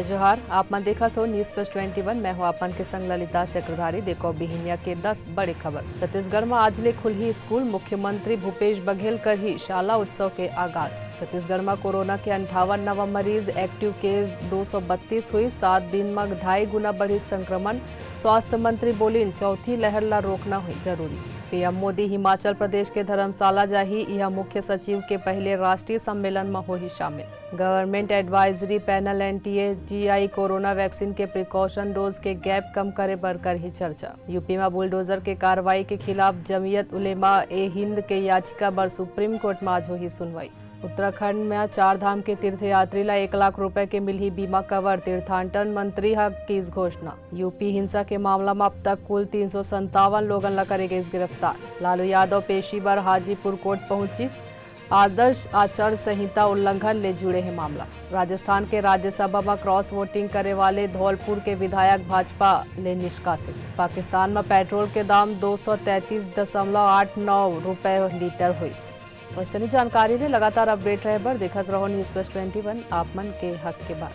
जय जोहार। आप मन देखा तो न्यूज प्लस 21 मैं हूँ आपन के संग ललिता चक्रधारी। देखो बिहिनिया के 10 बड़े खबर। छत्तीसगढ़ में आज ले खुलही स्कूल, मुख्यमंत्री भूपेश बघेल करही शाला उत्सव के आगाज। छत्तीसगढ़ में कोरोना के 58 नवा मरीज, एक्टिव केस 232 हुई। 7 दिन में 2.5 गुना बढ़ी संक्रमण। स्वास्थ्य मंत्री बोलिन चौथी लहर ला रोकना हुई जरूरी। पीएम मोदी हिमाचल प्रदेश के धर्मशाला जाही, यह मुख्य सचिव के पहले राष्ट्रीय सम्मेलन में हो ही शामिल। Government advisory panel NTA-GI corona vaccine के प्रिकॉशन डोज के गैप कम करे पर कर ही चर्चा। यूपी में बुलडोजर के कार्रवाई के खिलाफ जमीयत उलेमा-ए-हिंद के याचिका पर सुप्रीम कोर्ट में आज हो ही सुनवाई। उत्तराखंड में 4 धाम के तीर्थयात्री ला 1 लाख रुपए के मिली बीमा कवर, तीर्थाटन मंत्री की इस घोषणा। यूपी हिंसा के मामला में अब तक कुल 357 लोगन ला करेगे इस गिरफ्तार। लालू यादव पेशी बार हाजीपुर कोर्ट पहुंची। आदर्श आचार संहिता उल्लंघन ले जुड़े है मामला। राजस्थान के राज्यसभा में क्रॉस वोटिंग करे वाले धौलपुर के विधायक भाजपा ले निष्कासित। पाकिस्तान में पेट्रोल के दाम 233.89 रुपए लीटर हुई। वैसे जानकारी ले लगातार अपडेट रहे बर देखत रहो न्यूज प्लस 21 आप मन के हक के बात।